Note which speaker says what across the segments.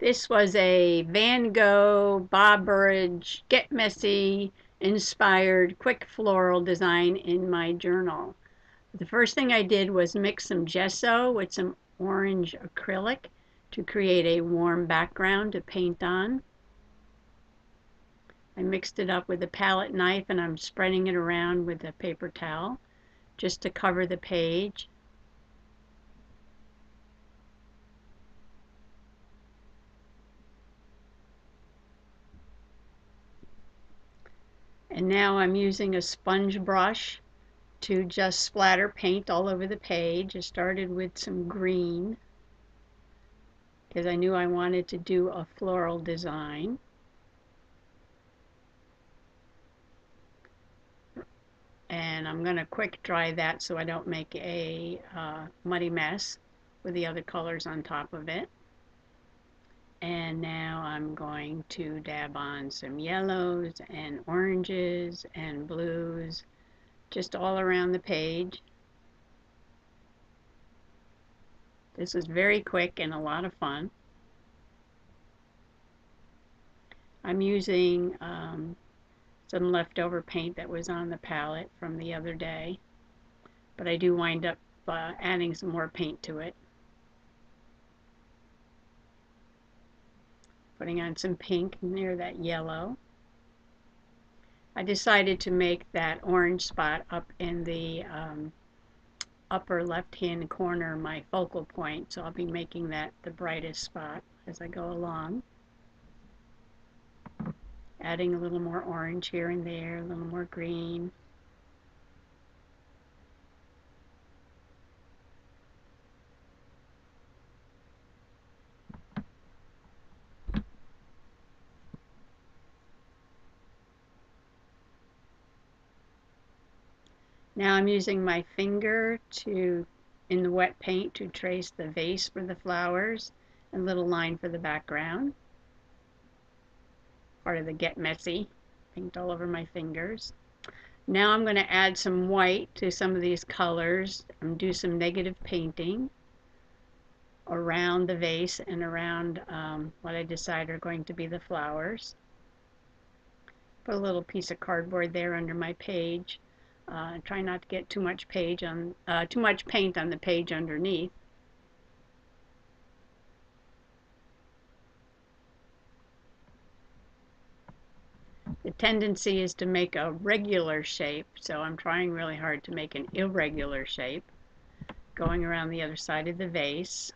Speaker 1: This was a Van Gogh, Burridge, Get Messy inspired quick floral design in my journal. The first thing I did was mix some gesso with some orange acrylic to create a warm background to paint on. I mixed it up with a palette knife and I'm spreading it around with a paper towel just to cover the page. And now I'm using a sponge brush to just splatter paint all over the page. I started with some green because I knew I wanted to do a floral design. And I'm going to quick dry that so I don't make a muddy mess with the other colors on top of it. And now I'm going to dab on some yellows and oranges and blues just all around the page. This is very quick and a lot of fun. I'm using some leftover paint that was on the palette from the other day, but I do wind up adding some more paint to it. Putting on some pink near that yellow. I decided to make that orange spot up in the upper left-hand corner my focal point, so I'll be making that the brightest spot as I go along. Adding a little more orange here and there, a little more green. Now I'm using my finger in the wet paint to trace the vase for the flowers and a little line for the background. Part of the Get Messy, paint all over my fingers. Now I'm going to add some white to some of these colors and do some negative painting around the vase and around what I decide are going to be the flowers. Put a little piece of cardboard there under my page. Try not to get too much paint on the page underneath. The tendency is to make a regular shape, so I'm trying really hard to make an irregular shape, going around the other side of the vase.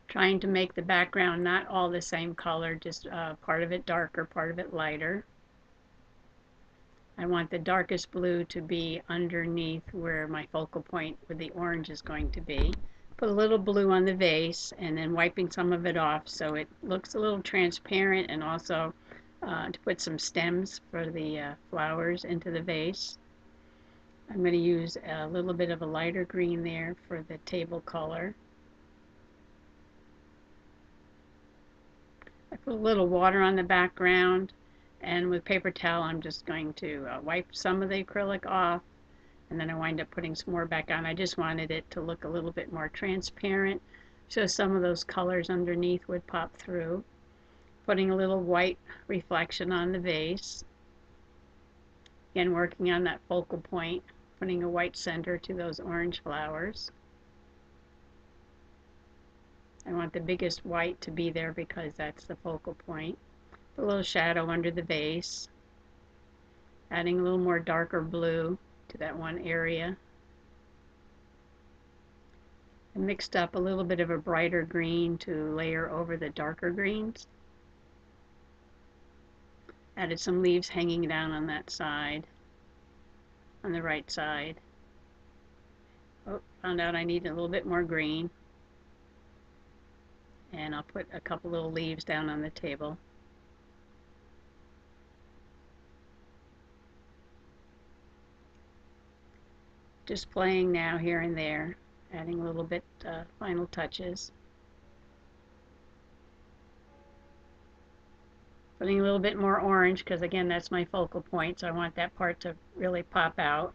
Speaker 1: Trying to make the background not all the same color, just part of it darker, part of it lighter. I want the darkest blue to be underneath where my focal point with the orange is going to be. Put a little blue on the vase and then wiping some of it off so it looks a little transparent, and also to put some stems for the flowers into the vase. I'm going to use a little bit of a lighter green there for the table color. I put a little water on the background, and with paper towel I'm just going to wipe some of the acrylic off, and then I wind up putting some more back on. I just wanted it to look a little bit more transparent, so some of those colors underneath would pop through. Putting a little white reflection on the vase. Again, working on that focal point, putting a white center to those orange flowers. I want the biggest white to be there because that's the focal point. A little shadow under the vase. Adding a little more darker blue to that one area. I mixed up a little bit of a brighter green to layer over the darker greens. Added some leaves hanging down on that side, on the right side. Oh, found out I need a little bit more green. And I'll put a couple little leaves down on the table. Just playing now here and there, adding a little bit final touches. Putting a little bit more orange because again that's my focal point, so I want that part to really pop out.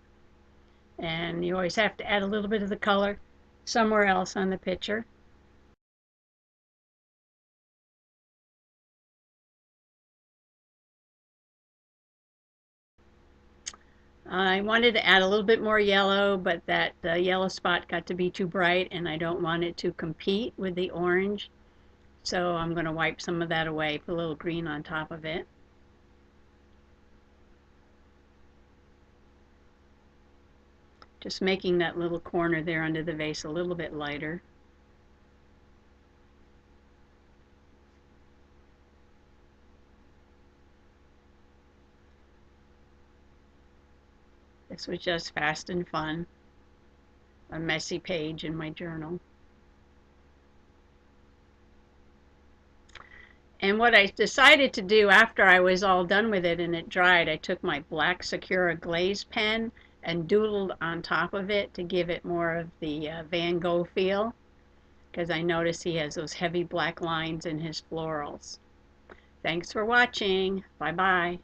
Speaker 1: And you always have to add a little bit of the color somewhere else on the picture. I wanted to add a little bit more yellow, but that yellow spot got to be too bright and I don't want it to compete with the orange. So I'm going to wipe some of that away, put a little green on top of it. Just making that little corner there under the vase a little bit lighter. This was just fast and fun, a messy page in my journal. And what I decided to do after I was all done with it and it dried, I took my black Sakura glaze pen and doodled on top of it to give it more of the Van Gogh feel, because I noticed he has those heavy black lines in his florals. Thanks for watching. Bye-bye.